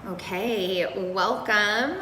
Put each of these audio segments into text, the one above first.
Okay, welcome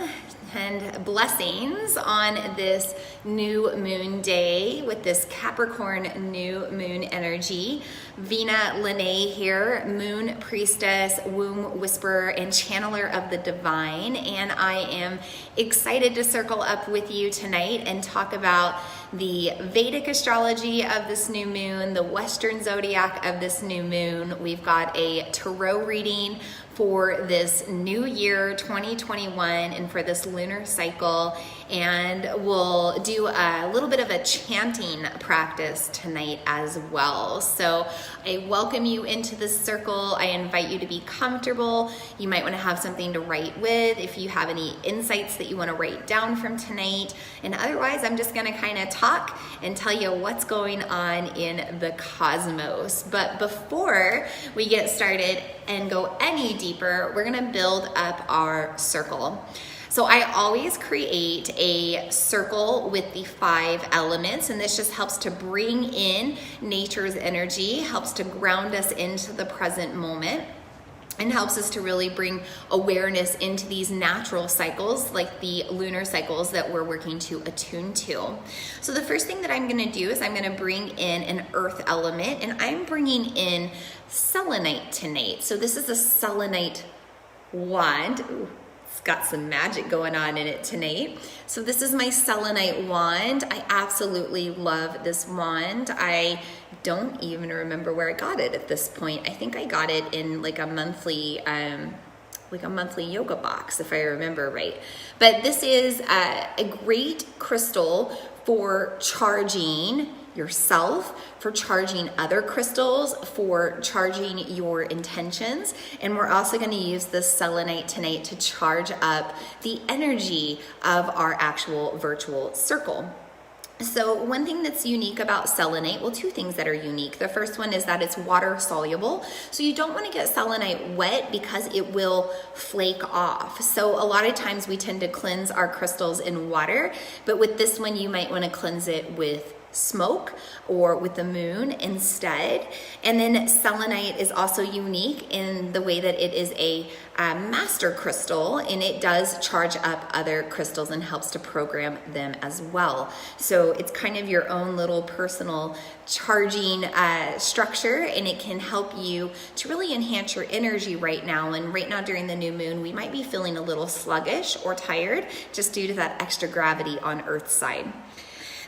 and blessings on this new moon day with this Capricorn new moon energy. Vina Lene here, moon priestess, womb whisperer, and channeler of the divine. And I am excited to circle up with you tonight and talk about the Vedic astrology of this new moon, the Western zodiac of this new moon. We've got a tarot reading for this new year 2021 and for this lunar cycle, and we'll do a little bit of a chanting practice tonight as well. So I welcome you into this circle. I invite you to be comfortable. You might want to have something to write with if you have any insights that you want to write down from tonight, and otherwise I'm just going to kind of talk and tell you what's going on in the cosmos. But before we get started and go any deeper, we're gonna build up our circle. So I always create a circle with the 5 elements, and this just helps to bring in nature's energy, helps to ground us into the present moment, and helps us to really bring awareness into these natural cycles like the lunar cycles that we're working to attune to. So the first thing that I'm going to do is I'm going to bring in an earth element, and I'm bringing in selenite tonight. So this is a selenite wand. Ooh, it's got some magic going on in it tonight. So this is my selenite wand. I absolutely love this wand. I don't even remember where I got it at this point. I think I got it in like a monthly yoga box, if I remember right. But this is a great crystal for charging yourself, for charging other crystals, for charging your intentions. And we're also going to use this selenite tonight to charge up the energy of our actual virtual circle. So one thing that's unique about selenite, well, 2 things that are unique. The first one is that it's water soluble. So you don't want to get selenite wet because it will flake off. So a lot of times we tend to cleanse our crystals in water, but with this one, you might want to cleanse it with smoke or with the moon instead. And then selenite is also unique in the way that it is a master crystal, and it does charge up other crystals and helps to program them as well. So it's kind of your own little personal charging structure, and it can help you to really enhance your energy right now. And right now during the new moon, we might be feeling a little sluggish or tired just due to that extra gravity on Earth's side.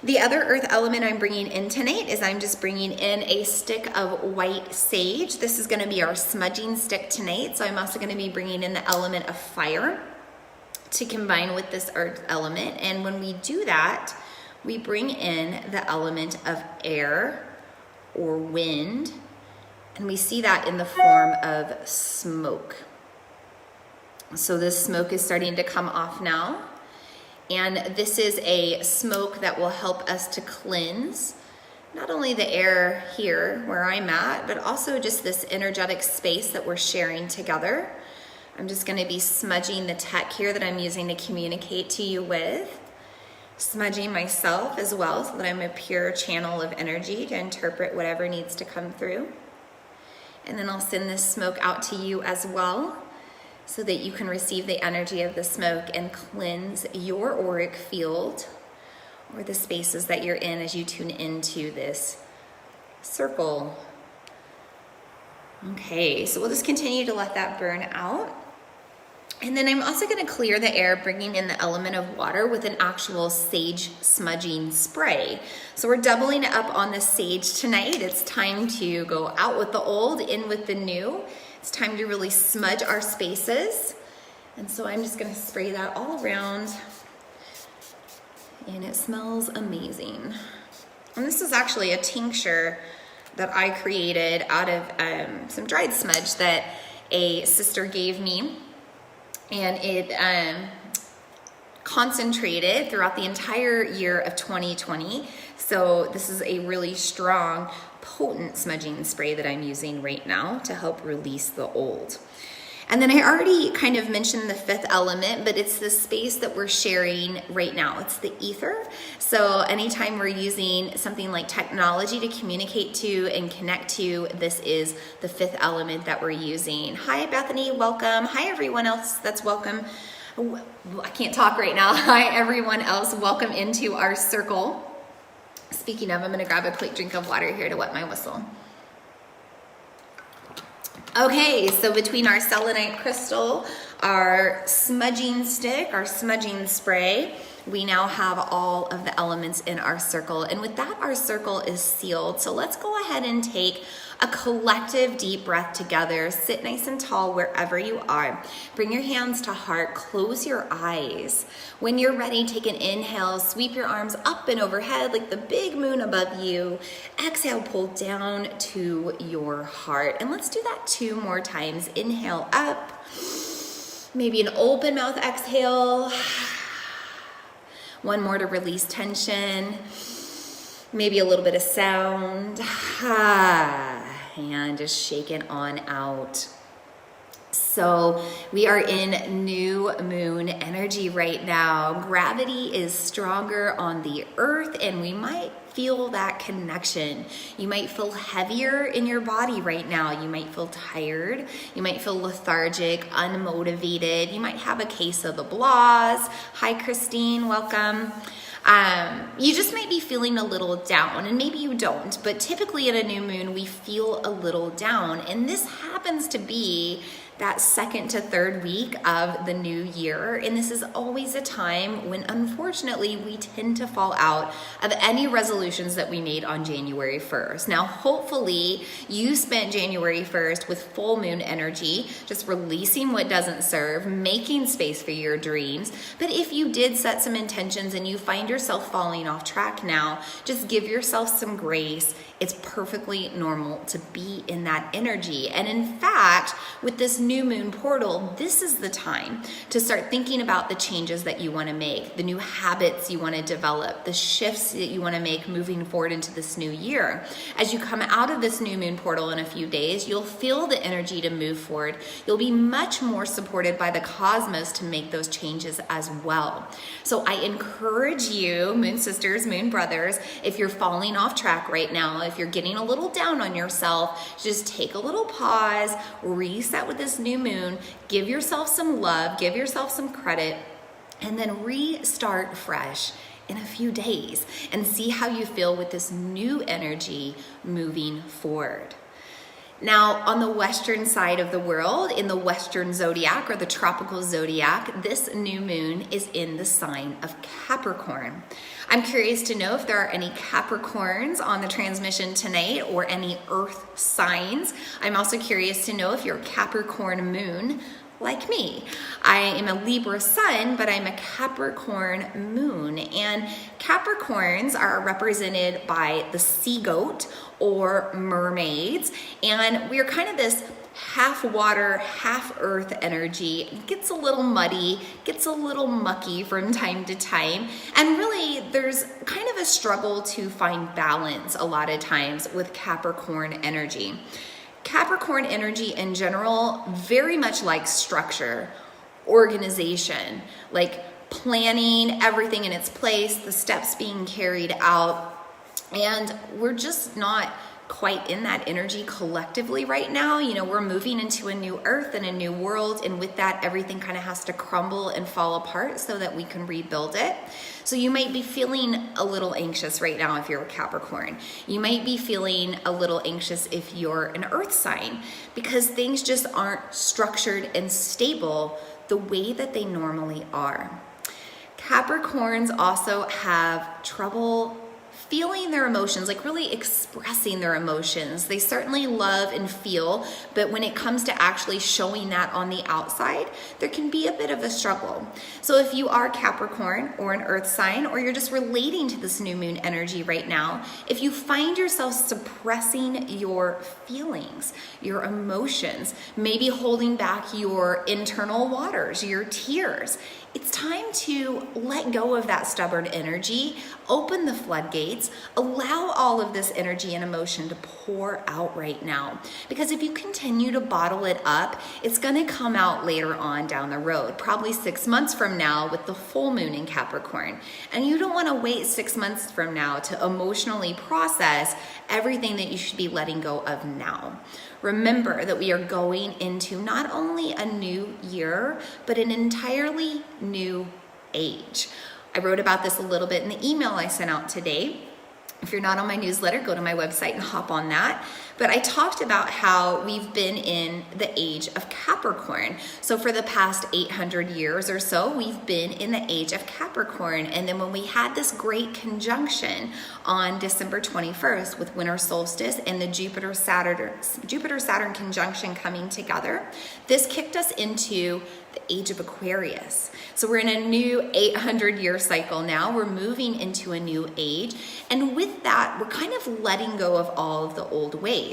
The other earth element I'm bringing in tonight is I'm just bringing in a stick of white sage. This is going to be our smudging stick tonight. So I'm also going to be bringing in the element of fire to combine with this earth element. And when we do that, we bring in the element of air or wind, and we see that in the form of smoke. So this smoke is starting to come off now. And this is a smoke that will help us to cleanse not only the air here where I'm at, but also just this energetic space that we're sharing together. I'm just going to be smudging the tech here that I'm using to communicate to you with, smudging myself as well so that I'm a pure channel of energy to interpret whatever needs to come through. And then I'll send this smoke out to you as well, so that you can receive the energy of the smoke and cleanse your auric field or the spaces that you're in as you tune into this circle. Okay, so we'll just continue to let that burn out. And then I'm also going to clear the air, bringing in the element of water with an actual sage smudging spray. So we're doubling up on the sage tonight. It's time to go out with the old, in with the new. It's time to really smudge our spaces. And so I'm just going to spray that all around. And it smells amazing. And this is actually a tincture that I created out of some dried smudge that a sister gave me. And it concentrated throughout the entire year of 2020. So this is a really strong, potent smudging spray that I'm using right now to help release the old. And then I already kind of mentioned the fifth element, but it's the space that we're sharing right now. It's the ether. So anytime we're using something like technology to communicate to and connect to, this is the fifth element that we're using. Hi, Bethany, welcome. Hi, everyone else that's welcome. I can't talk right now. Hi, everyone else. Welcome into our circle. Speaking of, I'm going to grab a quick drink of water here to wet my whistle. Okay, so between our selenite crystal, our smudging stick, our smudging spray, we now have all of the elements in our circle. And with that, our circle is sealed. So let's go ahead and take a collective deep breath together. Sit nice and tall wherever you are. Bring your hands to heart. Close your eyes. When you're ready, take an inhale. Sweep your arms up and overhead like the big moon above you. Exhale, pull down to your heart. And let's do that 2 more times. Inhale up. Maybe an open mouth exhale. 1 more to release tension. Maybe a little bit of sound. And just shake it on out. So we are in new moon energy right now. Gravity is stronger on the earth, and we might feel that connection. You might feel heavier in your body right now. You might feel tired. You might feel lethargic, unmotivated. You might have a case of the blahs. Hi, Christine, welcome. You just might be feeling a little down, and maybe you don't, but typically at a new moon, we feel a little down. And this happens to be that 2nd to 3rd week of the new year. And this is always a time when, unfortunately, we tend to fall out of any resolutions that we made on January 1st. Now, hopefully you spent January 1st with full moon energy, just releasing what doesn't serve, making space for your dreams. But if you did set some intentions and you find yourself falling off track now, just give yourself some grace. It's perfectly normal to be in that energy. And in fact, with this new moon portal, this is the time to start thinking about the changes that you want to make, the new habits you want to develop, the shifts that you want to make moving forward into this new year. As you come out of this new moon portal in a few days, you'll feel the energy to move forward. You'll be much more supported by the cosmos to make those changes as well. So I encourage you, moon sisters, moon brothers, if you're falling off track right now, if you're getting a little down on yourself, just take a little pause, reset with this new moon, give yourself some love, give yourself some credit, and then restart fresh in a few days and see how you feel with this new energy moving forward. Now, on the western side of the world, in the western zodiac or the tropical zodiac, this new moon is in the sign of Capricorn. I'm curious to know if there are any Capricorns on the transmission tonight or any earth signs. I'm also curious to know if you're a Capricorn moon like me. I am a Libra sun, but I'm a Capricorn moon. And Capricorns are represented by the sea goat or mermaids. And we're kind of this half water, half earth energy. It gets a little muddy, gets a little mucky from time to time. And really, there's kind of a struggle to find balance a lot of times with Capricorn energy. Capricorn energy in general very much likes structure, organization, like planning everything in its place, the steps being carried out. And we're just not quite in that energy collectively right now. You know, we're moving into a new earth and a new world, and with that, everything kind of has to crumble and fall apart so that we can rebuild it. So you might be feeling a little anxious right now if you're a Capricorn. You might be feeling a little anxious if you're an earth sign, because things just aren't structured and stable the way that they normally are. Capricorns also have trouble feeling their emotions, like really expressing their emotions. They certainly love and feel, but when it comes to actually showing that on the outside, there can be a bit of a struggle. So if you are Capricorn or an earth sign, or you're just relating to this new moon energy right now, if you find yourself suppressing your feelings, your emotions, maybe holding back your internal waters, your tears, it's time to let go of that stubborn energy, open the floodgates, mandates, allow all of this energy and emotion to pour out right now. Because if you continue to bottle it up, it's going to come out later on down the road, probably 6 months from now with the full moon in Capricorn. And you don't want to wait 6 months from now to emotionally process everything that you should be letting go of now. Remember that we are going into not only a new year, but an entirely new age. I wrote about this a little bit in the email I sent out today. If you're not on my newsletter, go to my website and hop on that. But I talked about how we've been in the age of Capricorn. So for the past 800 years or so, we've been in the age of Capricorn. And then when we had this great conjunction on December 21st with winter solstice and the Jupiter-Saturn conjunction coming together, this kicked us into the age of Aquarius. So we're in a new 800-year cycle now. We're moving into a new age. And with that, we're kind of letting go of all of the old ways.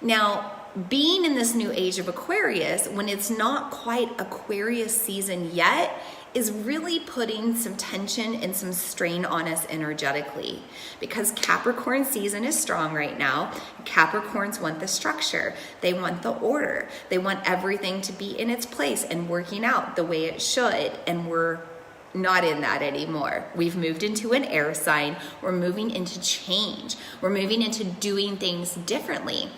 Now, being in this new age of Aquarius, when it's not quite Aquarius season yet, is really putting some tension and some strain on us energetically, because Capricorn season is strong right now. Capricorns want the structure. They want the order. They want everything to be in its place and working out the way it should. And we're not in that anymore. We've moved into an air sign. We're moving into change. We're moving into doing things differently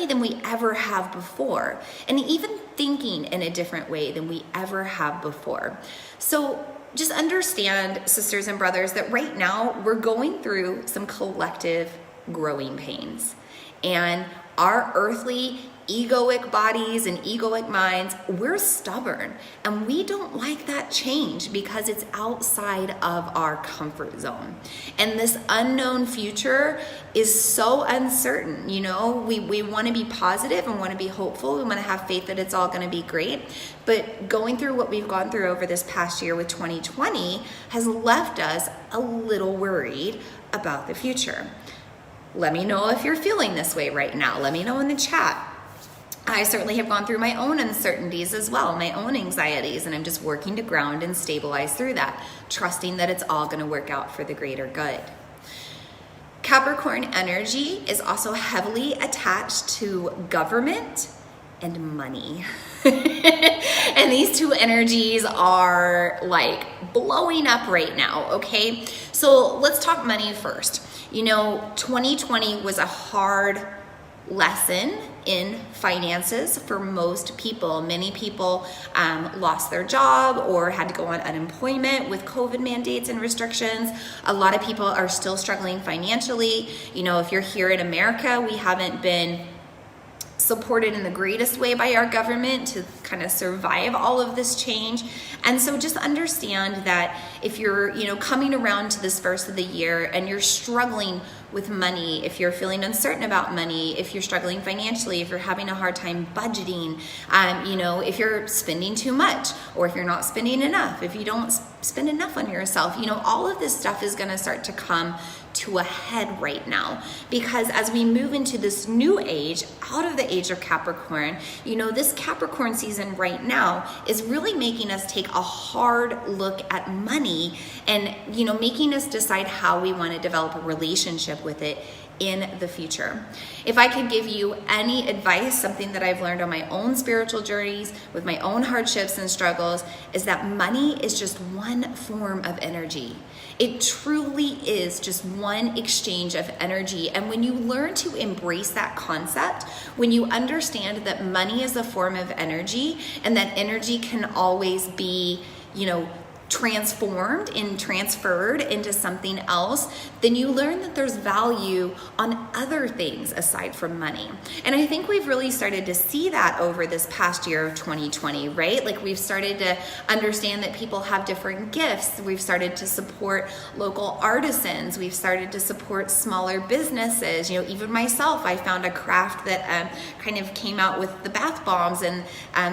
than we ever have before, and even thinking in a different way than we ever have before. So just understand, sisters and brothers, that right now we're going through some collective growing pains, and our earthly egoic bodies and egoic minds, we're stubborn, and we don't like that change because it's outside of our comfort zone. And this unknown future is so uncertain. You know, we want to be positive and want to be hopeful. We want to have faith that it's all going to be great. But going through what we've gone through over this past year with 2020 has left us a little worried about the future. Let me know if you're feeling this way right now. Let me know in the chat. I certainly have gone through my own uncertainties as well, my own anxieties, and I'm just working to ground and stabilize through that, trusting that it's all going to work out for the greater good. Capricorn energy is also heavily attached to government and money. And these two energies are like blowing up right now, okay? So let's talk money first. You know, 2020 was a hard lesson in finances for most people. Many people lost their job or had to go on unemployment with COVID mandates and restrictions. A lot of people are still struggling financially. You know, if you're here in America, we haven't been supported in the greatest way by our government to kind of survive all of this change. And so just understand that if you're, you know, coming around to this first of the year and you're struggling with money, if you're feeling uncertain about money, if you're struggling financially, if you're having a hard time budgeting, you know, if you're spending too much or if you're not spending enough, if you don't spend enough on yourself, you know, all of this stuff is going to start to come to a head right now, because as we move into this new age, out of the age of Capricorn, you know, this Capricorn season right now is really making us take a hard look at money and, you know, making us decide how we want to develop a relationship with it in the future. If I could give you any advice, something that I've learned on my own spiritual journeys with my own hardships and struggles, is that money is just one form of energy. It truly is just one exchange of energy. And when you learn to embrace that concept, when you understand that money is a form of energy and that energy can always be, you know, transformed and transferred into something else, then you learn that there's value on other things aside from money. And I think we've really started to see that over this past year of 2020, right? Like we've started to understand that people have different gifts. We've started to support local artisans. We've started to support smaller businesses. You know, even myself, I found a craft that kind of came out with the bath bombs and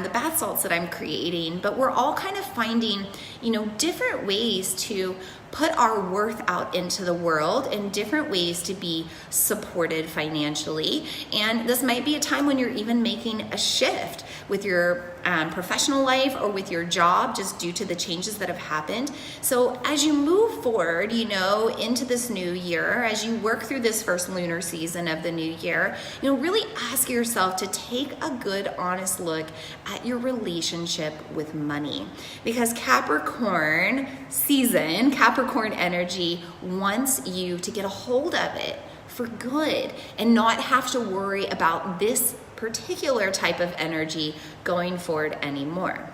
the bath salts that I'm creating. But we're all kind of finding, you know, different ways to put our worth out into the world in different ways to be supported financially. And this might be a time when you're even making a shift with your professional life or with your job, just due to the changes that have happened. So as you move forward, into this new year, as you work through this first lunar season of the new year, really ask yourself to take a good, honest look at your relationship with money. Because Capricorn season, Capricorn energy wants you to get a hold of it for good and not have to worry about this particular type of energy going forward anymore.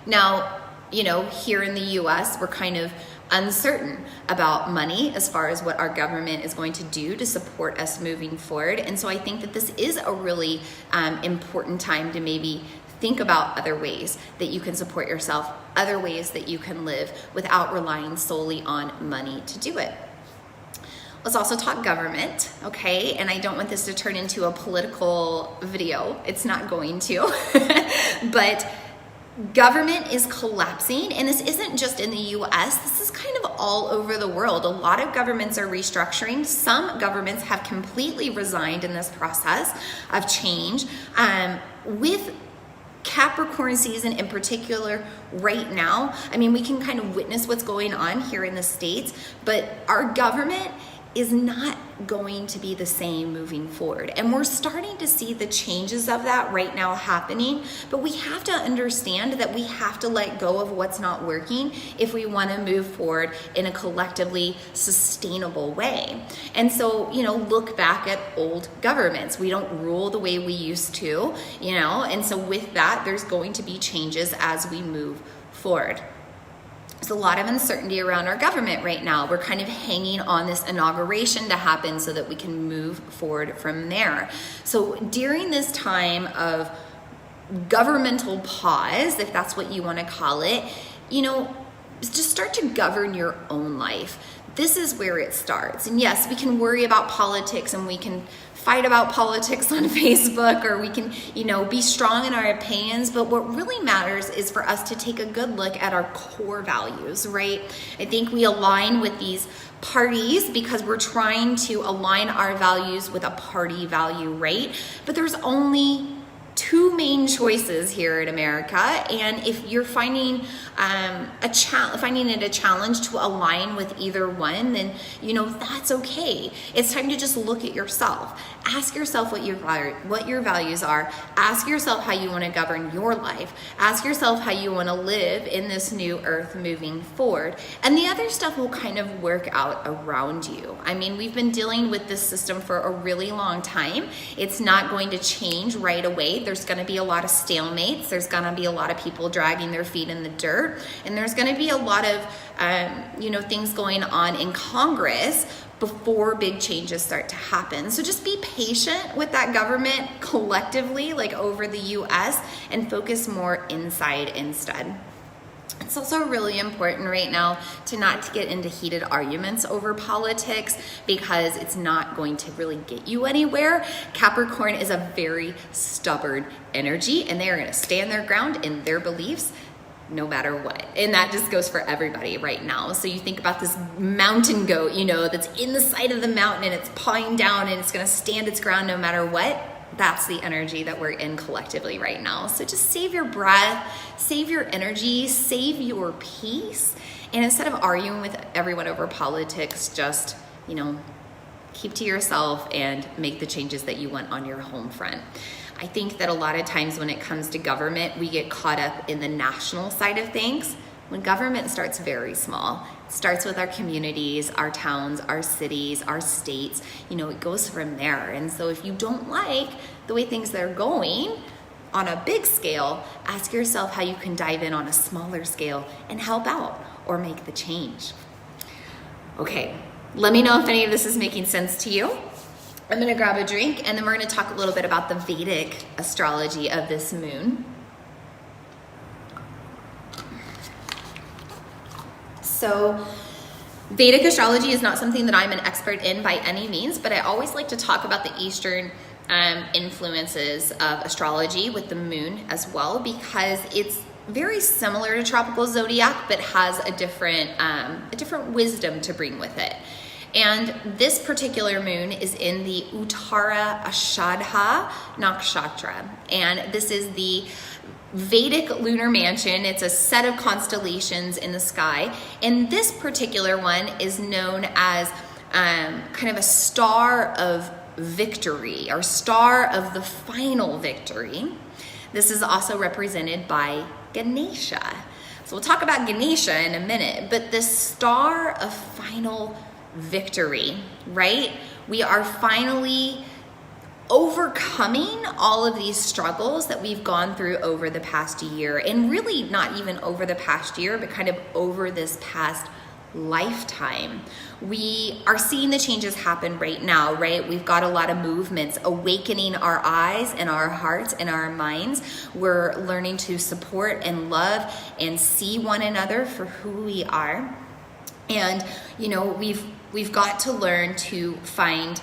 Now, here in the US, we're kind of uncertain about money as far as what our government is going to do to support us moving forward. And so I think that this is a really important time to maybe think about other ways that you can support yourself, other ways that you can live without relying solely on money to do it. Let's also talk government, okay? And I don't want this to turn into a political video. It's not going to. But government is collapsing, and this isn't just in the US. This is kind of all over the world. A lot of governments are restructuring. Some governments have completely resigned in this process of change. With Capricorn season in particular right now, we can kind of witness what's going on here in the States, but our government is not going to be the same moving forward. And we're starting to see the changes of that right now happening, but we have to understand that we have to let go of what's not working if we want to move forward in a collectively sustainable way. And so, look back at old governments. We don't rule the way we used to, and so with that, there's going to be changes as we move forward. There's a lot of uncertainty around our government right now. We're kind of hanging on this inauguration to happen so that we can move forward from there. So during this time of governmental pause, if that's what you want to call it, just start to govern your own life. This is where it starts. And yes, we can worry about politics and we can fight about politics on Facebook, or we can, be strong in our opinions, but what really matters is for us to take a good look at our core values, right? I think we align with these parties because we're trying to align our values with a party value, right? But there's only two main choices here in America, and if you're finding it a challenge to align with either one, then that's okay. It's time to just look at yourself. Ask yourself what your values are. Ask yourself how you want to govern your life. Ask yourself how you want to live in this new earth moving forward. And the other stuff will kind of work out around you. We've been dealing with this system for a really long time. It's not going to change right away. There's going to be a lot of stalemates. There's going to be a lot of people dragging their feet in the dirt. And there's going to be a lot of, things going on in Congress before big changes start to happen. So just be patient with that government collectively, like over the US, and focus more inside instead. It's also really important right now to not get into heated arguments over politics, because it's not going to really get you anywhere. Capricorn is a very stubborn energy, and they are going to stand their ground in their beliefs no matter what. And that just goes for everybody right now. So you think about this mountain goat, that's in the side of the mountain and it's pawing down and it's going to stand its ground no matter what. That's the energy that we're in collectively right now. So just save your breath, save your energy, save your peace. And instead of arguing with everyone over politics, just, keep to yourself and make the changes that you want on your home front. I think that a lot of times when it comes to government, we get caught up in the national side of things, when government starts very small. It starts with our communities, our towns, our cities, our states. It goes from there. And so if you don't like the way things are going on a big scale, ask yourself how you can dive in on a smaller scale and help out or make the change. Okay, let me know if any of this is making sense to you. I'm gonna grab a drink, and then we're gonna talk a little bit about the Vedic astrology of this moon. So Vedic astrology is not something that I'm an expert in by any means, but I always like to talk about the Eastern influences of astrology with the moon as well, because it's very similar to tropical zodiac, but has a different wisdom to bring with it. And this particular moon is in the Uttara Ashadha Nakshatra. And this is the Vedic lunar mansion. It's a set of constellations in the sky. And this particular one is known as kind of a star of victory, or star of the final victory. This is also represented by Ganesha. So we'll talk about Ganesha in a minute, but this star of final victory, right? We are finally overcoming all of these struggles that we've gone through over the past year, and really not even over the past year, but kind of over this past lifetime. We are seeing the changes happen right now, right? We've got a lot of movements awakening our eyes and our hearts and our minds. We're learning to support and love and see one another for who we are. And, you know, we've got to learn to find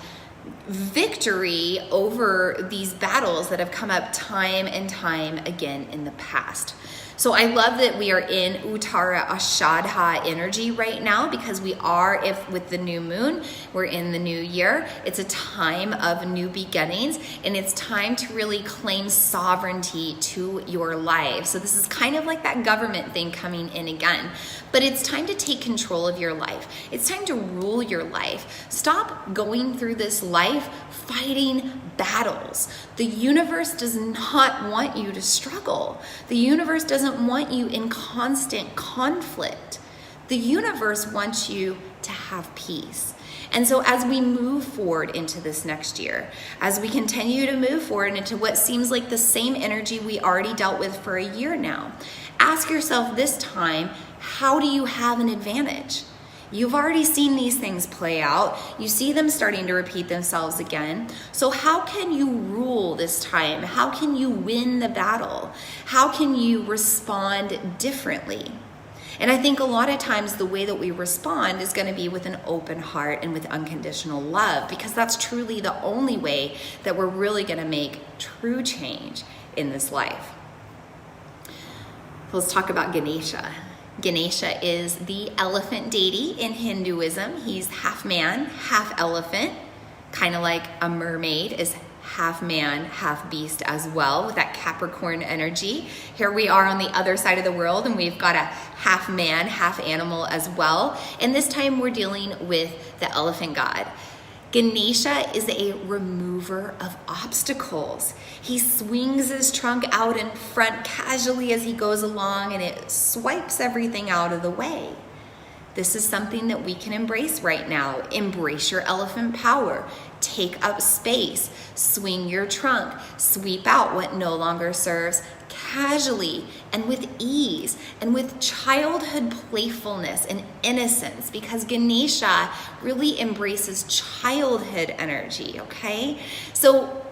victory over these battles that have come up time and time again in the past. So I love that we are in Uttara Ashadha energy right now, because we are, if with the new moon, we're in the new year. It's a time of new beginnings, and it's time to really claim sovereignty to your life. So this is kind of like that government thing coming in again, but it's time to take control of your life. It's time to rule your life. Stop going through this life fighting battles. The universe does not want you to struggle. The universe doesn't want you in constant conflict. The universe wants you to have peace. And so as we move forward into this next year, as we continue to move forward into what seems like the same energy we already dealt with for a year now, ask yourself this time, how do you have an advantage? You've already seen these things play out. You see them starting to repeat themselves again. So how can you rule this time? How can you win the battle? How can you respond differently? And I think a lot of times the way that we respond is going to be with an open heart and with unconditional love, because that's truly the only way that we're really going to make true change in this life. Let's talk about Ganesha. Ganesha is the elephant deity in Hinduism. He's half man, half elephant, kind of like a mermaid is half man, half beast as well, with that Capricorn energy. Here we are on the other side of the world, and we've got a half man, half animal as well. And this time we're dealing with the elephant god. Ganesha is a remover of obstacles. He swings his trunk out in front casually as he goes along, and it swipes everything out of the way. This is something that we can embrace right now. Embrace your elephant power. Take up space. Swing your trunk. Sweep out what no longer serves casually and with ease and with childhood playfulness and innocence, because Ganesha really embraces childhood energy, okay? So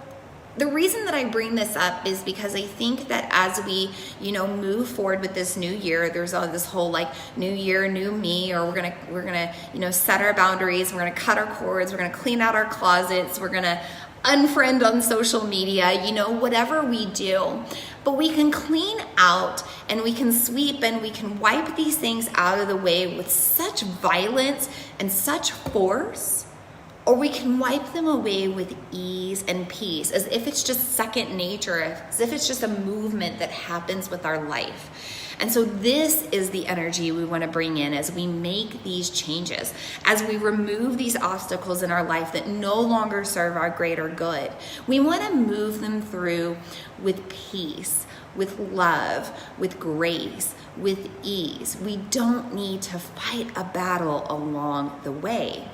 the reason that I bring this up is because I think that as we, move forward with this new year, there's all this whole like new year, new me, or we're gonna, set our boundaries, we're gonna cut our cords, we're gonna clean out our closets, we're gonna unfriend on social media, whatever we do. But we can clean out and we can sweep and we can wipe these things out of the way with such violence and such force, or we can wipe them away with ease and peace, as if it's just second nature, as if it's just a movement that happens with our life. And so this is the energy we want to bring in as we make these changes, as we remove these obstacles in our life that no longer serve our greater good. We want to move them through with peace, with love, with grace, with ease. We don't need to fight a battle along the way.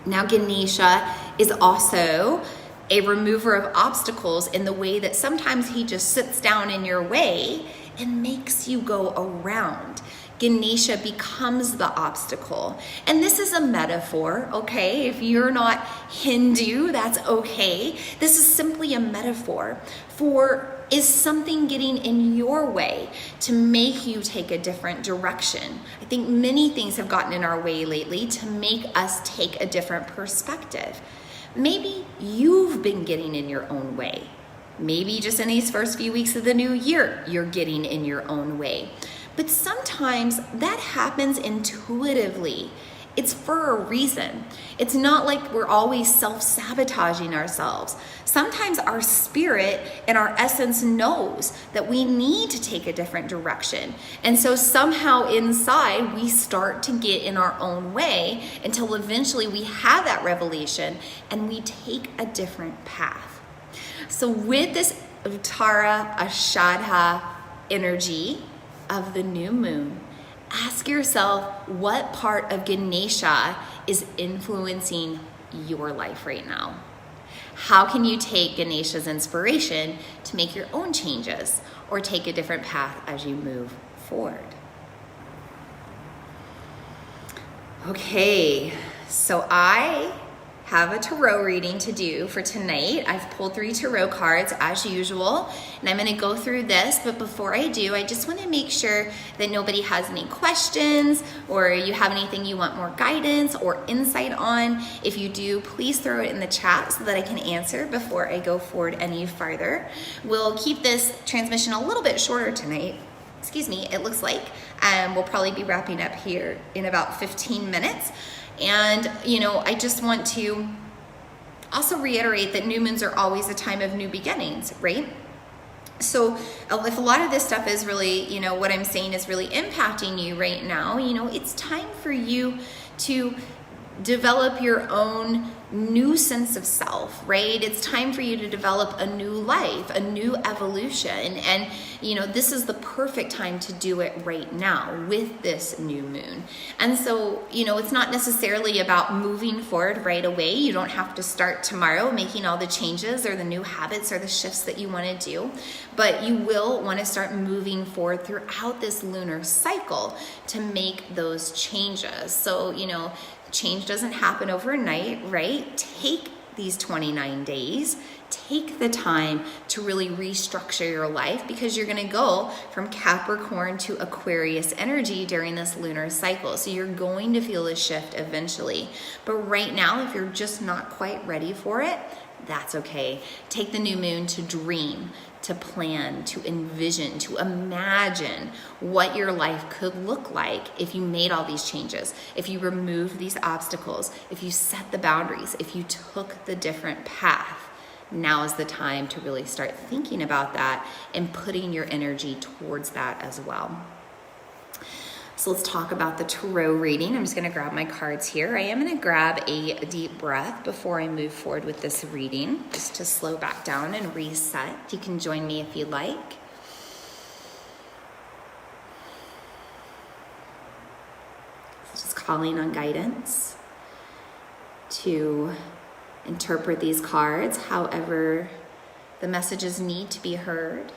Now, Ganesha is also a remover of obstacles in the way that sometimes he just sits down in your way and makes you go around. Ganesha becomes the obstacle. And this is a metaphor, okay? If you're not Hindu, that's okay. This is simply a metaphor for, is something getting in your way to make you take a different direction? I think many things have gotten in our way lately to make us take a different perspective. Maybe you've been getting in your own way. Maybe just in these first few weeks of the new year, you're getting in your own way. But sometimes that happens intuitively. It's for a reason. It's not like we're always self-sabotaging ourselves. Sometimes our spirit and our essence knows that we need to take a different direction. And so somehow inside we start to get in our own way until eventually we have that revelation and we take a different path. So with this Uttara Ashadha energy of the new moon, ask yourself what part of Ganesha is influencing your life right now. How can you take Ganesha's inspiration to make your own changes or take a different path as you move forward? Okay, so I have a tarot reading to do for tonight. I've pulled 3 tarot cards as usual, and I'm going to go through this, but before I do, I just want to make sure that nobody has any questions or you have anything you want more guidance or insight on. If you do, please throw it in the chat so that I can answer before I go forward any farther. We'll keep this transmission a little bit shorter tonight. Excuse me, it looks like. We'll probably be wrapping up here in about 15 minutes. And, I just want to also reiterate that new moons are always a time of new beginnings, right? So if a lot of this stuff is really, what I'm saying is really impacting you right now, it's time for you to develop your own new sense of self, right? It's time for you to develop a new life, a new evolution. And, this is the perfect time to do it right now with this new moon. And so, it's not necessarily about moving forward right away. You don't have to start tomorrow making all the changes or the new habits or the shifts that you want to do, but you will want to start moving forward throughout this lunar cycle to make those changes. So, change doesn't happen overnight, right? Take these 29 days, take the time to really restructure your life because you're going to go from Capricorn to Aquarius energy during this lunar cycle. So you're going to feel a shift eventually. But right now, if you're just not quite ready for it, that's okay. Take the new moon to dream, to plan, to envision, to imagine what your life could look like if you made all these changes, if you removed these obstacles, if you set the boundaries, if you took the different path. Now is the time to really start thinking about that and putting your energy towards that as well. So let's talk about the tarot reading. I'm just going to grab my cards here. I am going to grab a deep breath before I move forward with this reading, just to slow back down and reset. You can join me if you'd like. Just calling on guidance to interpret these cards however the messages need to be heard.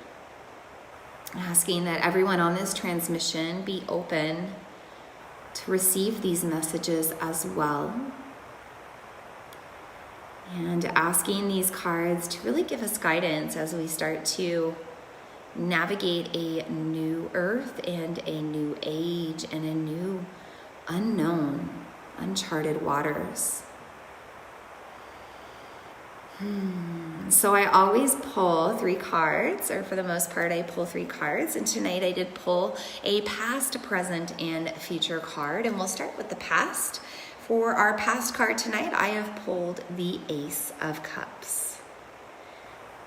Asking that everyone on this transmission be open to receive these messages as well. And asking these cards to really give us guidance as we start to navigate a new earth and a new age and a new unknown, uncharted waters. So I always pull 3 cards, or for the most part I pull 3 cards, and tonight I did pull a past, present, and future card, and we'll start with the past. For our past card tonight, I have pulled the Ace of Cups.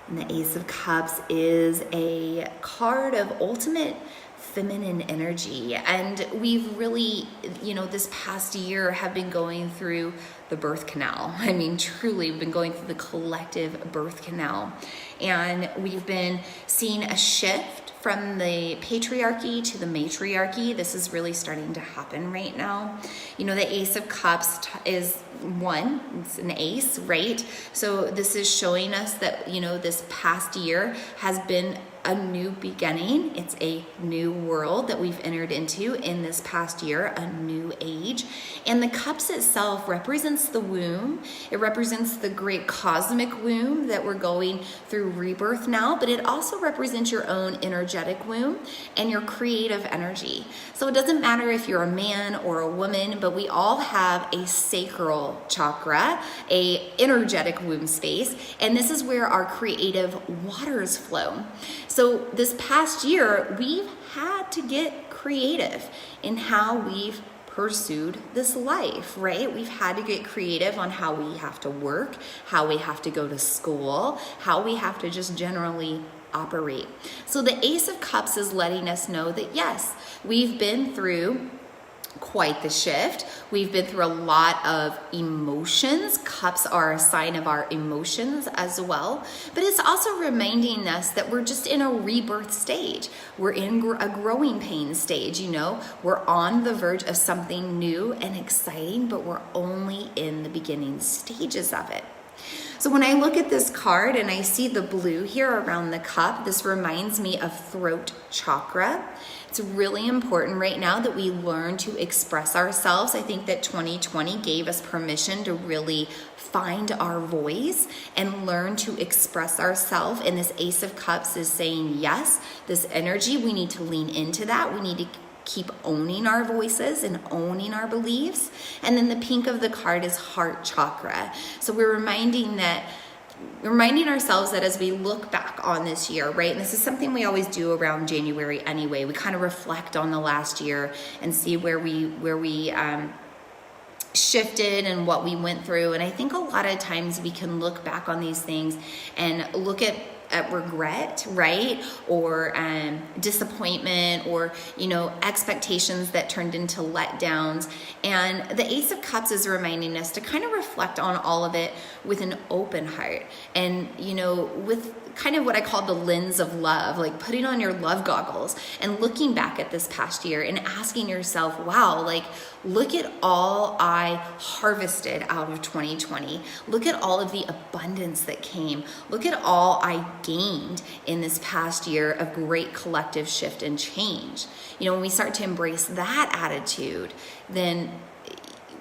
And the Ace of Cups is a card of ultimate feminine energy, and we've really, this past year have been going through the birth canal. I mean, truly, we've been going through the collective birth canal, and we've been seeing a shift from the patriarchy to the matriarchy. This is really starting to happen right now. The Ace of Cups is one, it's an ace, right? So this is showing us that, this past year has been a new beginning. It's a new world that we've entered into in this past year, a new age. And the cups itself represents the womb. It represents the great cosmic womb that we're going through rebirth now, but it also represents your own energetic womb and your creative energy. So it doesn't matter if you're a man or a woman, but we all have a sacral chakra, a energetic womb space, and this is where our creative waters flow. So this past year, we've had to get creative in how we've pursued this life, right? We've had to get creative on how we have to work, how we have to go to school, how we have to just generally operate. So the Ace of Cups is letting us know that yes, we've been through quite the shift. We've been through a lot of emotions. Cups are a sign of our emotions as well. But it's also reminding us that we're just in a rebirth stage. We're in a growing pain stage, you know. We're on the verge of something new and exciting, but we're only in the beginning stages of it. So when I look at this card and I see the blue here around the cup, this reminds me of throat chakra. It's really important right now that we learn to express ourselves. I think that 2020 gave us permission to really find our voice and learn to express ourselves. And this Ace of Cups is saying, yes, this energy, we need to lean into that. We need to keep owning our voices and owning our beliefs. And then the pink of the card is heart chakra. So we're reminding ourselves that as we look back on this year, right? And this is something we always do around January anyway. We kind of reflect on the last year and see where we shifted and what we went through. And I think a lot of times we can look back on these things and look at regret, right? Or disappointment, or, you know, expectations that turned into letdowns. And the Ace of Cups is reminding us to kind of reflect on all of it with an open heart. And, you know, with kind of what I call the lens of love, like putting on your love goggles and looking back at this past year and asking yourself, wow, like, look at all I harvested out of 2020. Look at all of the abundance that came. Look at all I gained in this past year of great collective shift and change. You know, when we start to embrace that attitude, then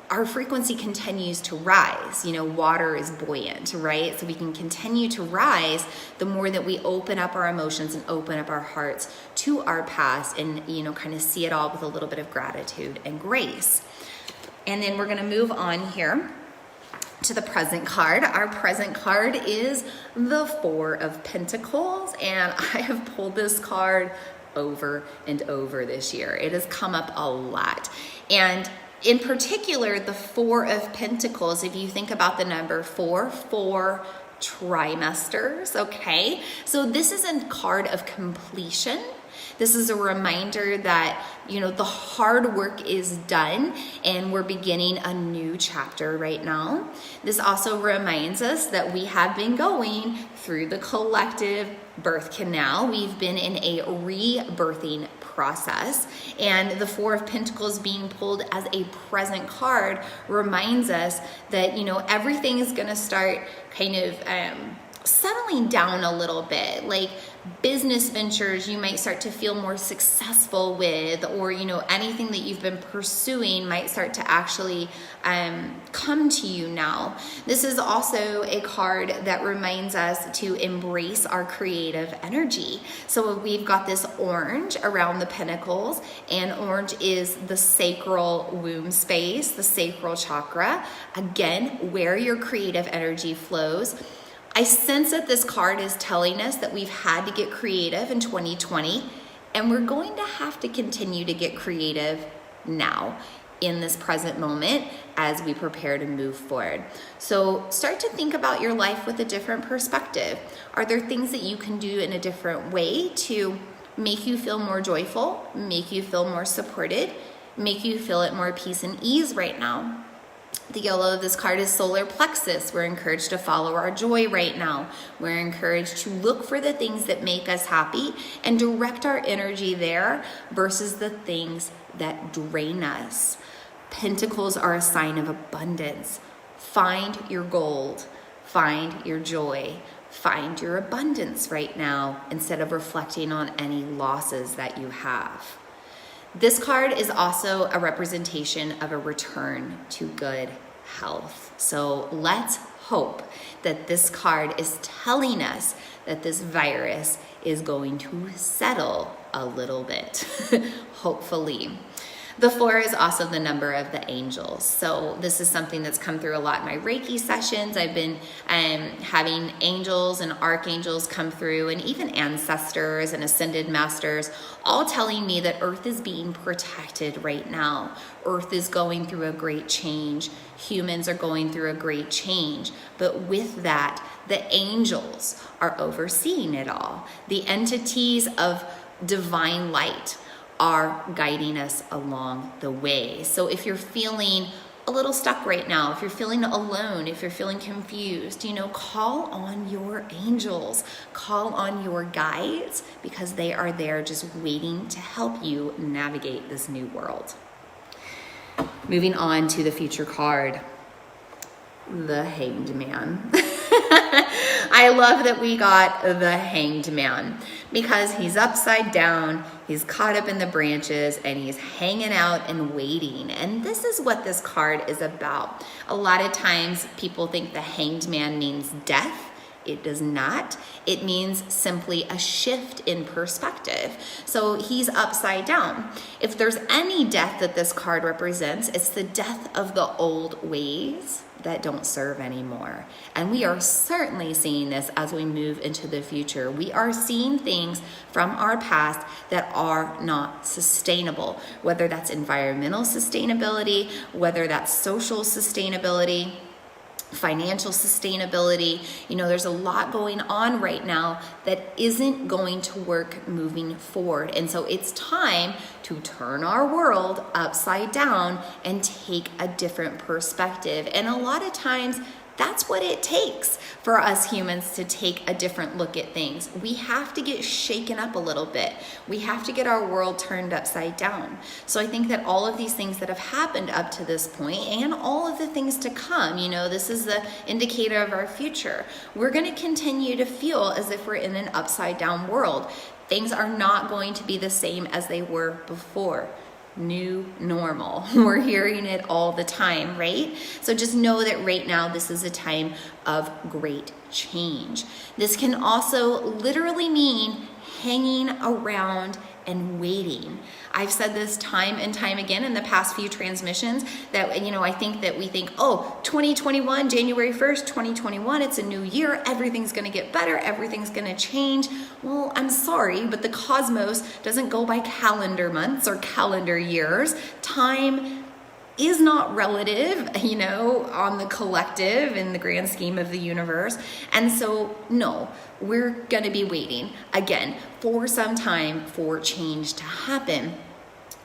our frequency continues to rise. You know, water is buoyant, right? So we can continue to rise the more that we open up our emotions and open up our hearts to our past and, you know, kind of see it all with a little bit of gratitude and grace. And then we're going to move on here to the present card. Our present card is the Four of Pentacles, and I have pulled this card over and over this year. It has come up a lot. And in particular, the Four of Pentacles, if you think about the number four trimesters, okay? So this is a card of completion. This is a reminder that, you know, the hard work is done and we're beginning a new chapter right now. This also reminds us that we have been going through the collective birth canal. We've been in a rebirthing process, and the Four of Pentacles being pulled as a present card reminds us that, you know, everything is going to start kind of settling down a little bit. Like business ventures you might start to feel more successful with, or, you know, anything that you've been pursuing might start to actually come to you now. This is also a card that reminds us to embrace our creative energy. So we've got this orange around the pentacles, and orange is the sacral womb space, the sacral chakra, again, where your creative energy flows. I sense that this card is telling us that we've had to get creative in 2020, and we're going to have to continue to get creative now in this present moment as we prepare to move forward. So start to think about your life with a different perspective. Are there things that you can do in a different way to make you feel more joyful, make you feel more supported, make you feel at more peace and ease right now? The yellow of this card is solar plexus. We're encouraged to follow our joy right now. We're encouraged to look for the things that make us happy and direct our energy there versus the things that drain us. Pentacles are a sign of abundance. Find your gold. Find your joy. Find your abundance right now instead of reflecting on any losses that you have. This card is also a representation of a return to good health. So let's hope that this card is telling us that this virus is going to settle a little bit, hopefully. The 4 is also the number of the angels. So this is something that's come through a lot in my Reiki sessions. I've been having angels and archangels come through, and even ancestors and ascended masters, all telling me that Earth is being protected right now. Earth is going through a great change. Humans are going through a great change. But with that, the angels are overseeing it all. The entities of divine light are guiding us along the way. So if you're feeling a little stuck right now, if you're feeling alone, if you're feeling confused, call on your angels, call on your guides, because they are there just waiting to help you navigate this new world. Moving on to the future card, the Hanged Man. I love that we got the Hanged Man because he's upside down, he's caught up in the branches, and he's hanging out and waiting. And this is what this card is about. A lot of times people think the Hanged Man means death. It does not. It means simply a shift in perspective. So he's upside down. If there's any death that this card represents, it's the death of the old ways that don't serve anymore. And we are certainly seeing this as we move into the future. We are seeing things from our past that are not sustainable, whether that's environmental sustainability, whether that's social sustainability, financial sustainability. There's a lot going on right now that isn't going to work moving forward. And so it's time to turn our world upside down and take a different perspective. And a lot of times that's what it takes for us humans to take a different look at things. We have to get shaken up a little bit. We have to get our world turned upside down. So I think that all of these things that have happened up to this point and all of the things to come, this is the indicator of our future. We're going to continue to feel as if we're in an upside down world. Things are not going to be the same as they were before. New normal. We're hearing it all the time, right? So just know that right now this is a time of great change. This can also literally mean hanging around and waiting. I've said this time and time again in the past few transmissions that, I think that we think, 2021, January 1st, 2021, it's a new year. Everything's going to get better. Everything's going to change. Well, I'm sorry, but the cosmos doesn't go by calendar months or calendar years. Time is not relative, on the collective in the grand scheme of the universe. And so, no, we're going to be waiting again for some time for change to happen.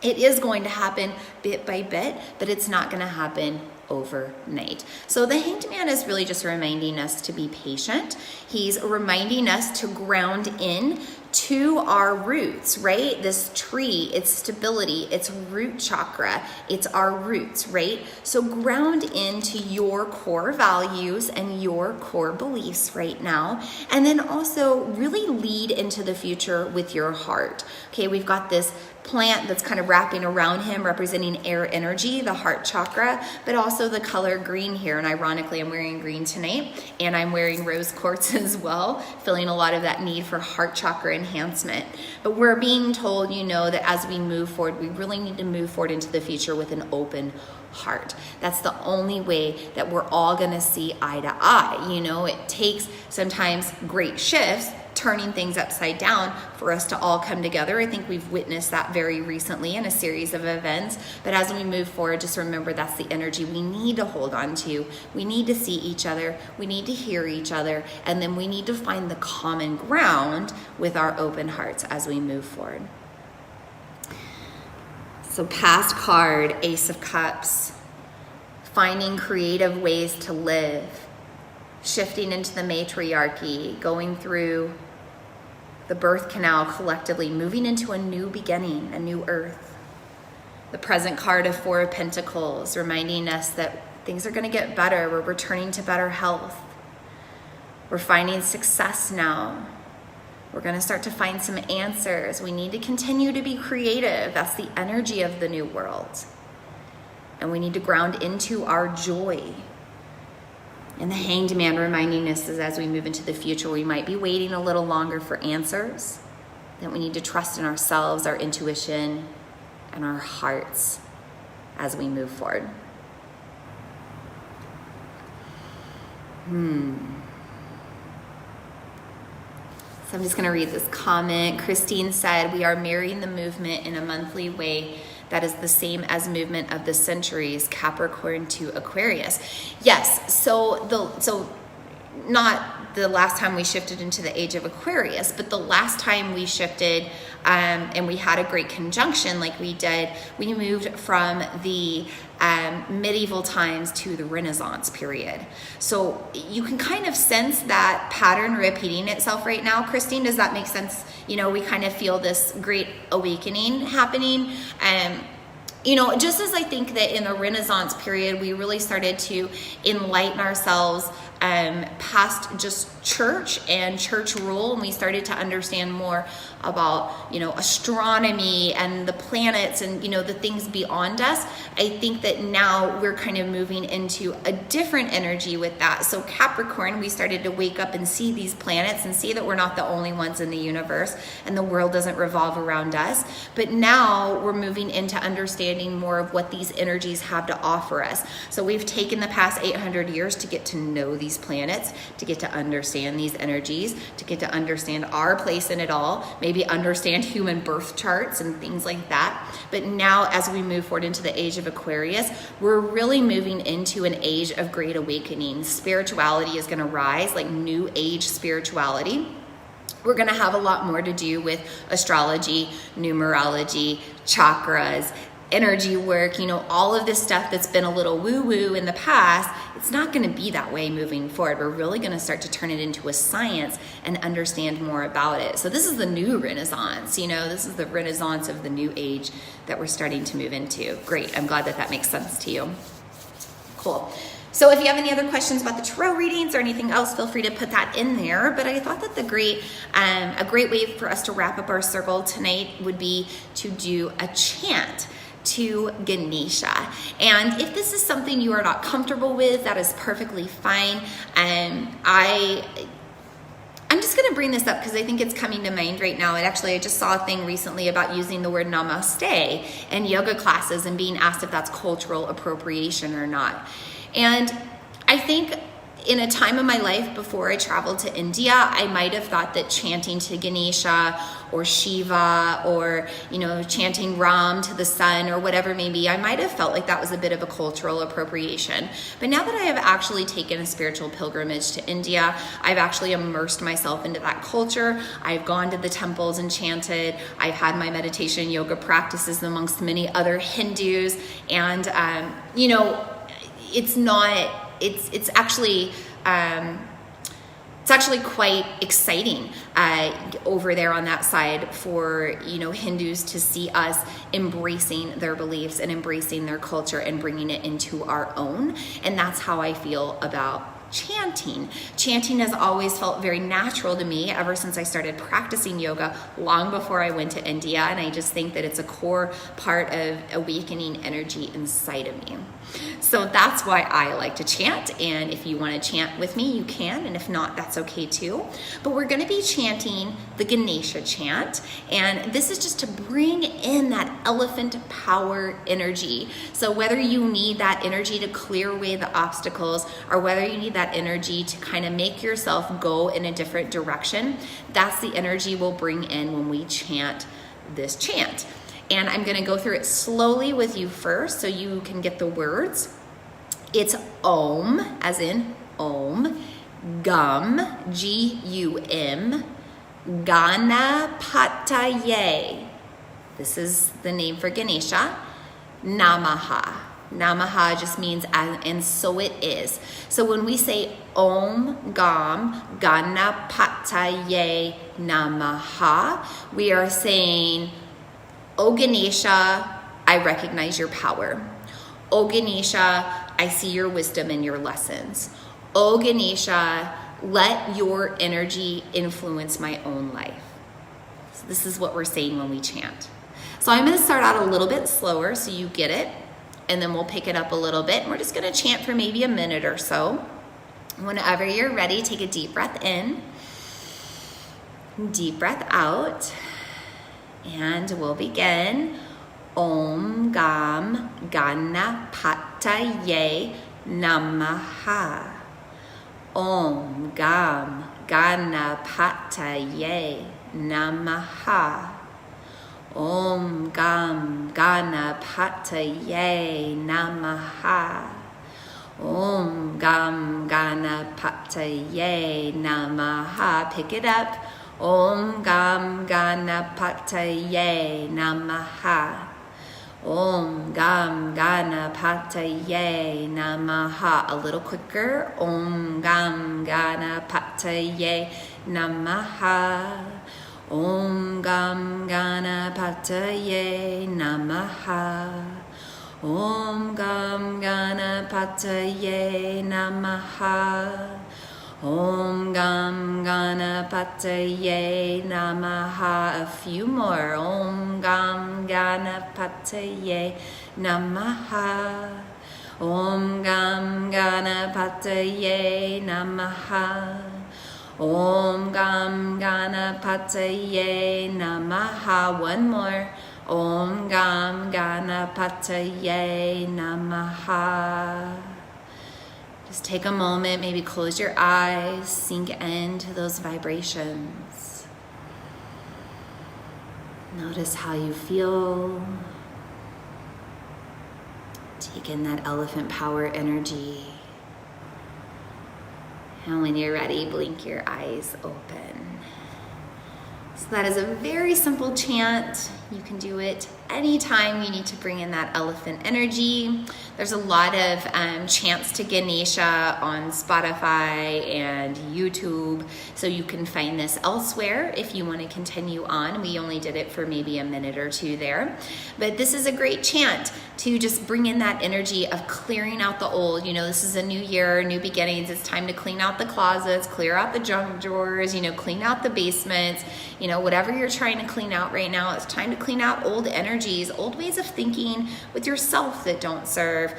It is going to happen bit by bit, but it's not going to happen overnight. So the Hanged Man is really just reminding us to be patient. He's reminding us to ground in to our roots, right? This tree, its stability, its root chakra, it's our roots, right? So ground into your core values and your core beliefs right now. And then also really lead into the future with your heart. Okay, we've got this plant that's kind of wrapping around him, representing air energy, the heart chakra, but also the color green here. And ironically, I'm wearing green tonight, and I'm wearing rose quartz as well, feeling a lot of that need for heart chakra enhancement. But we're being told, that as we move forward, we really need to move forward into the future with an open heart. That's the only way that we're all going to see eye to eye. It takes sometimes great shifts, turning things upside down for us to all come together. I think we've witnessed that very recently in a series of events. But as we move forward, just remember that's the energy we need to hold on to. We need to see each other. We need to hear each other. And then we need to find the common ground with our open hearts as we move forward. So past card, Ace of Cups, finding creative ways to live, shifting into the matriarchy, going through the birth canal collectively, moving into a new beginning, a new earth. The present card of Four of Pentacles, reminding us that things are going to get better. We're returning to better health. We're finding success now. We're going to start to find some answers. We need to continue to be creative. That's the energy of the new world. And we need to ground into our joy. And the Hanged Man reminding us is as we move into the future, we might be waiting a little longer for answers. That we need to trust in ourselves, our intuition, and our hearts as we move forward. So I'm just going to read this comment. Christine said, we are mirroring the movement in a monthly way that is the same as movement of the centuries, Capricorn to Aquarius. Yes, so not the last time we shifted into the age of Aquarius, but the last time we shifted and we had a great conjunction like we did, we moved from the medieval times to the Renaissance period. So you can kind of sense that pattern repeating itself right now. Christine, does that make sense? You know, we kind of feel this great awakening happening. You know, just as I think that in the Renaissance period, we really started to enlighten ourselves past just church and church rule, and we started to understand more about, you know, astronomy and the planets and, you know, the things beyond us. I think that now we're kind of moving into a different energy with that. So Capricorn, we started to wake up and see these planets and see that we're not the only ones in the universe and the world doesn't revolve around us. But now we're moving into understanding more of what these energies have to offer us. So we've taken the past 800 years to get to know these planets, to get to understand these energies, to get to understand our place in it all, maybe understand human birth charts and things like that. But now as we move forward into the age of Aquarius, we're really moving into an age of great awakening. Spirituality is going to rise, like new age spirituality. We're going to have a lot more to do with astrology, numerology, chakras, energy work, you know, all of this stuff that's been a little woo-woo in the past. It's not going to be that way moving forward. We're really going to start to turn it into a science and understand more about it. So this is the new Renaissance, you know, this is the Renaissance of the new age that we're starting to move into. Great. I'm glad that that makes sense to you. Cool. So if you have any other questions about the tarot readings or anything else, feel free to put that in there. But I thought that a great way for us to wrap up our circle tonight would be to do a chant to Ganesha. And if this is something you are not comfortable with, that is perfectly fine. I'm just going to bring this up because I think it's coming to mind right now. And actually, I just saw a thing recently about using the word namaste in yoga classes and being asked if that's cultural appropriation or not. And I think in a time of my life before I traveled to India, I might have thought that chanting to Ganesha or Shiva or, you know, chanting Ram to the sun or whatever it may be, I might have felt like that was a bit of a cultural appropriation. But now that I have actually taken a spiritual pilgrimage to India, I've actually immersed myself into that culture. I've gone to the temples and chanted. I've had my meditation yoga practices amongst many other Hindus. And, you know, it's actually quite exciting over there on that side for, you know, Hindus to see us embracing their beliefs and embracing their culture and bringing it into our own. And that's how I feel about chanting. Chanting has always felt very natural to me ever since I started practicing yoga long before I went to India. And I just think that it's a core part of awakening energy inside of me. So that's why I like to chant. And if you want to chant with me, you can. And if not, that's okay too. But we're going to be chanting the Ganesha chant. And this is just to bring in that elephant power energy. So whether you need that energy to clear away the obstacles or whether you need that energy to kind of make yourself go in a different direction, that's the energy we'll bring in when we chant this chant. And I'm going to go through it slowly with you first so you can get the words. It's Om, as in Om, Gum, G-U-M, Ganapataye. This is the name for Ganesha. Namaha. Namaha just means and so it is. So when we say Om Gam Ganapataye Namaha, we are saying, O Ganesha, I recognize your power. O Ganesha, I see your wisdom and your lessons. O Ganesha, let your energy influence my own life. So this is what we're saying when we chant. So I'm going to start out a little bit slower so you get it, and then we'll pick it up a little bit. And we're just going to chant for maybe a minute or so. Whenever you're ready, take a deep breath in, deep breath out, and we'll begin. Om Gam Ganapataye Namaha. Om Gam Ganapataye Namaha. Om Gam Ganapataye Namaha. Om Gam Ganapataye Namaha. Pick it up. Om Gam Ganapataye Namaha. Om Gam Ganapataye Namaha. A little quicker. Om Gam Ganapataye Namaha. Om Gam Ganapataye Namaha. Om Gam Ganapataye Namaha. Om Gam Ganapataye Namaha. A few more. Om Gam Ganapataye Namaha. Om Gam Ganapataye Namaha. Om Gam Ganapataye Namaha. One more. Om Gam Ganapataye Namaha. Just take a moment, maybe close your eyes, sink into those vibrations. Notice how you feel. Take in that elephant power energy. And when you're ready, blink your eyes open. So that is a very simple chant. You can do it anytime you need to bring in that elephant energy. There's a lot of chants to Ganesha on Spotify and YouTube, so you can find this elsewhere if you want to continue on. We only did it for maybe a minute or two there. But this is a great chant to just bring in that energy of clearing out the old. You know, this is a new year, new beginnings. It's time to clean out the closets, clear out the junk drawers, clean out the basements, whatever you're trying to clean out right now. It's time to clean out old energies, old ways of thinking with yourself that don't serve,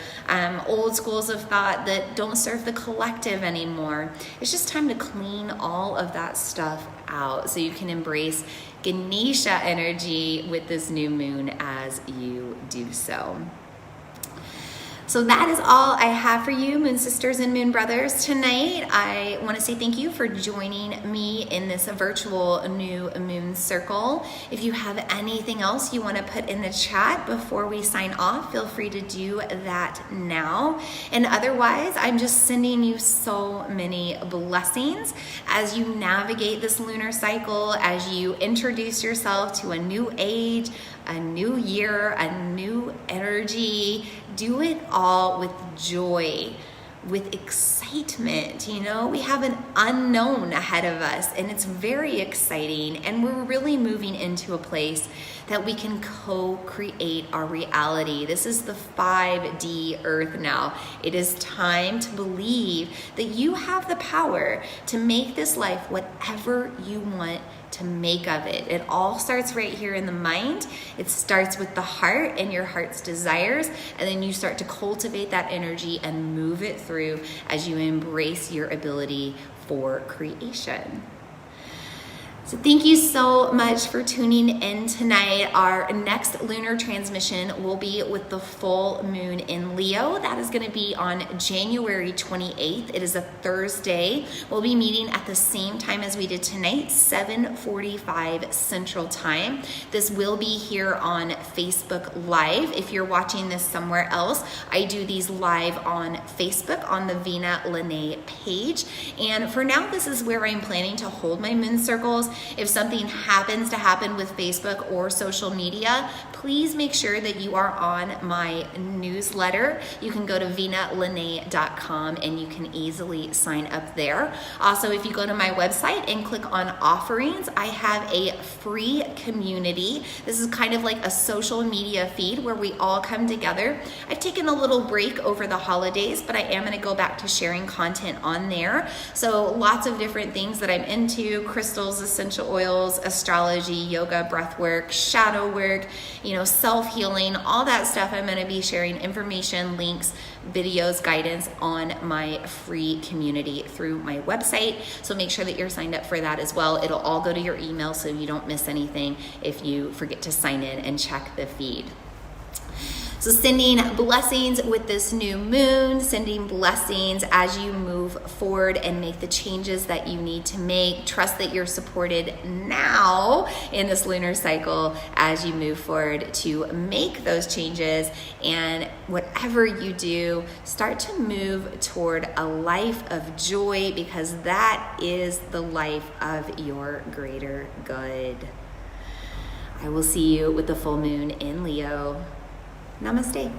old schools of thought that don't serve the collective anymore. It's just time to clean all of that stuff out so you can embrace Ganesha energy with this new moon as you do so. So that is all I have for you, Moon Sisters and Moon Brothers. Tonight, I want to say thank you for joining me in this virtual new moon circle. If you have anything else you want to put in the chat before we sign off, feel free to do that now. And otherwise, I'm just sending you so many blessings as you navigate this lunar cycle, as you introduce yourself to a new age, a new year, a new energy. Do it all with joy, with excitement. We have an unknown ahead of us, and it's very exciting, and we're really moving into a place that we can co-create our reality. This is the 5D Earth now. It is time to believe that you have the power to make this life whatever you want to make of it. It all starts right here in the mind. It starts with the heart and your heart's desires, and then you start to cultivate that energy and move it through as you embrace your ability for creation. So thank you so much for tuning in tonight. Our next lunar transmission will be with the full moon in Leo. That is going to be on January 28th. It is a Thursday. We'll be meeting at the same time as we did tonight, 7:45 Central Time. This will be here on Facebook Live. If you're watching this somewhere else, I do these live on Facebook on the Vina Lene page. And for now, this is where I'm planning to hold my moon circles. If something happens to happen with Facebook or social media, please make sure that you are on my newsletter. You can go to vinalene.com and you can easily sign up there. Also, if you go to my website and click on offerings, I have a free community. This is kind of like a social media feed where we all come together. I've taken a little break over the holidays, but I am going to go back to sharing content on there. So lots of different things that I'm into: crystals, essential oils, astrology, yoga, breath work, shadow work, self-healing, all that stuff. I'm going to be sharing information, links, videos, guidance on my free community through my website. So make sure that you're signed up for that as well. It'll all go to your email so you don't miss anything if you forget to sign in and check the feed. So sending blessings with this new moon, sending blessings as you move forward and make the changes that you need to make. Trust that you're supported now in this lunar cycle as you move forward to make those changes. And whatever you do, start to move toward a life of joy, because that is the life of your greater good. I will see you with the full moon in Leo. Namaste.